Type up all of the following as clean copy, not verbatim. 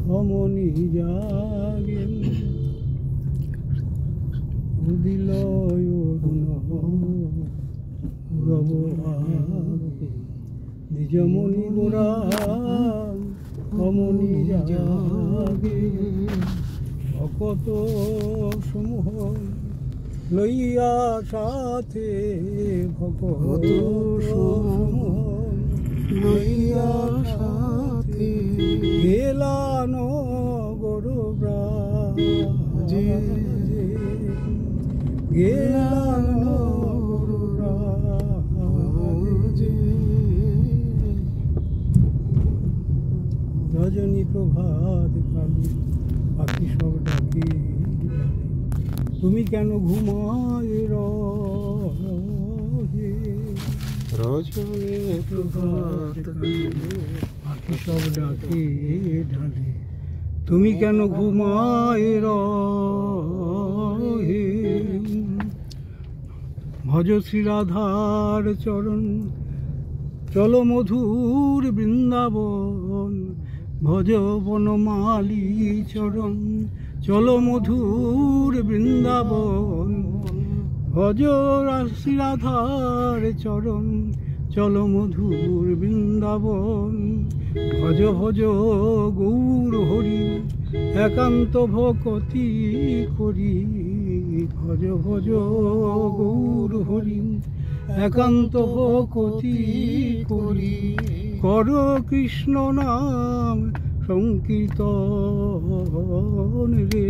অমনি জাগে উদিল রব নিজমণি গোরা অমনি জাগে অকত সমূহ লইয়া সাথে ভকত সমূহ লইয়া সাথে গেলা নগর ব্রাজে গেলা নগর ব্রাজে রজনী প্রভাত কালী পাখি সব ডাকে তুমি কেন ঘুমায় রহে রজনী প্রভাত পাখি সব ডাকে ঢালে তুমি কেন ঘুমায় রহে ভজ শ্রী রাধার চরণ চলো মধুর বৃন্দাবন ভজ বনমালী চরণ চলো মধুর বৃন্দাবন ভজ শ্রী রাধার চরণ চলো মধুর বৃন্দাবন ভজ ভজ গৌর হরি একান্ত ভকতি করি ভজ ভজ গৌর হরি একান্ত ভকতি করি কর কৃষ্ণ নাম সংকীর্তন রে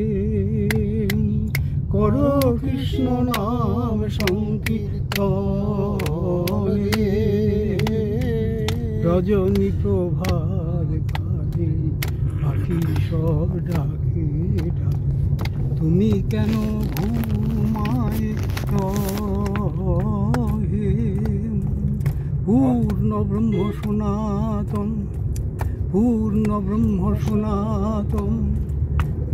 কর কৃষ্ণ নাম সংকীর্তন রে রজনী প্রভাত কালে পাখি সব ডাকে ডাকে তুমি কেন ঘুমায় রহে পূর্ণ ব্রহ্ম সনাতন পূর্ণ ব্রহ্ম সনাতন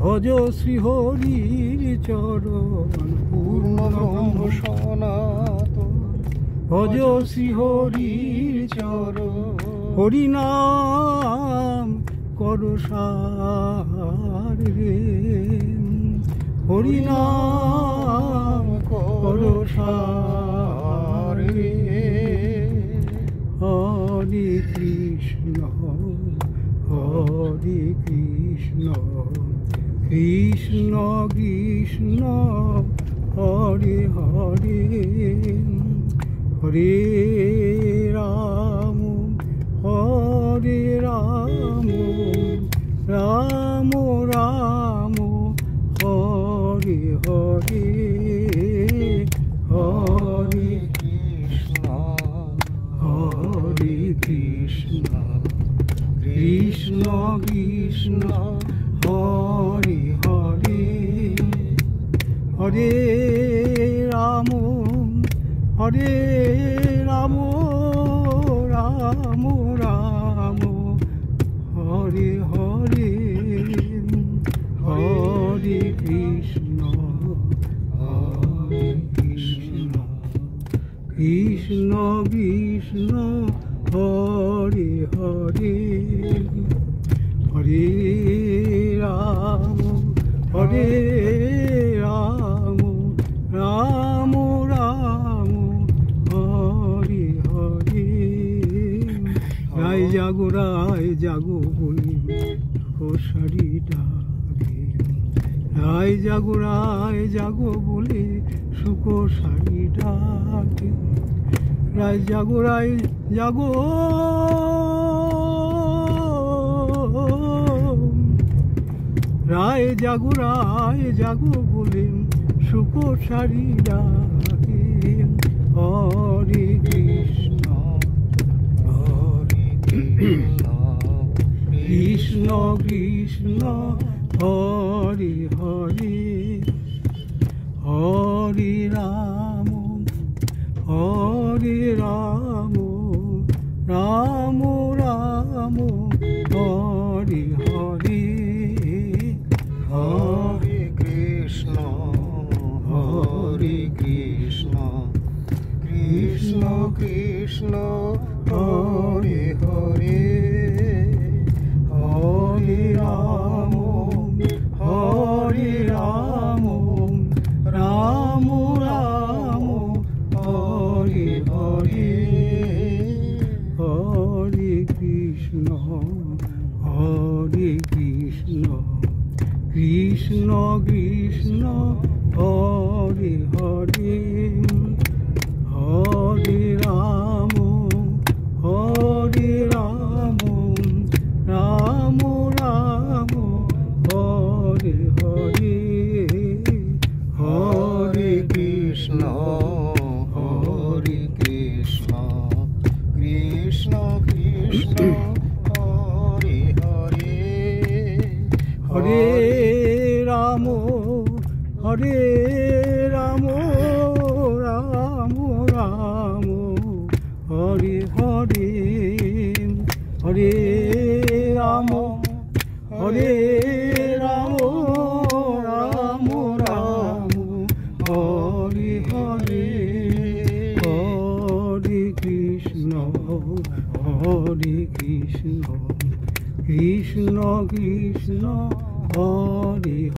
ভজ শ্রী হরির চরণ পূর্ণ ব্রহ্ম সনাতন ভজ শ্রী হরির চরণ হরিনাম কর সার রে হরিনাম কর সার রে হরে কৃষ্ণ হরে কৃষ্ণ কৃষ্ণ কৃষ্ণ হরে হরে হরে রাম হরে রাম রাম রাম হরে হরে হরে কৃষ্ণ হরে কৃষ্ণ কৃষ্ণ কৃষ্ণ হরে হরে হরে রাম হরে রাম রাম রাম হরে হরে হরে কৃষ্ণ কৃষ্ণ কৃষ্ণ হরে হরে হরে রাম রাম রাম হরে হরে রায় জাগো বলি ঘোষারি ডাকে রায় জাগো বলে সুখ সারি ডাকে রায় জাগো রায় জাগো বলে সুখ সারি ডাকে হরে কৃষ্ণ কৃষ্ণ কৃষ্ণ হরে হরে হরে রাম রাম রাম হরে হরে হরে কৃষ্ণ কৃষ্ণ কৃষ্ণ হরে হরে কৃষ্ণ হরে কৃষ্ণ কৃষ্ণ কৃষ্ণ হরে হরে হরে রাম রাম রাম হরে হরে হরে কৃষ্ণ কৃষ্ণ কৃষ্ণ হরে হরে হরে রাম রাম রাম হরে হরে হরে রাম রাম রাম হরে হরে হরে কৃষ্ণ কৃষ্ণ কৃষ্ণ হরে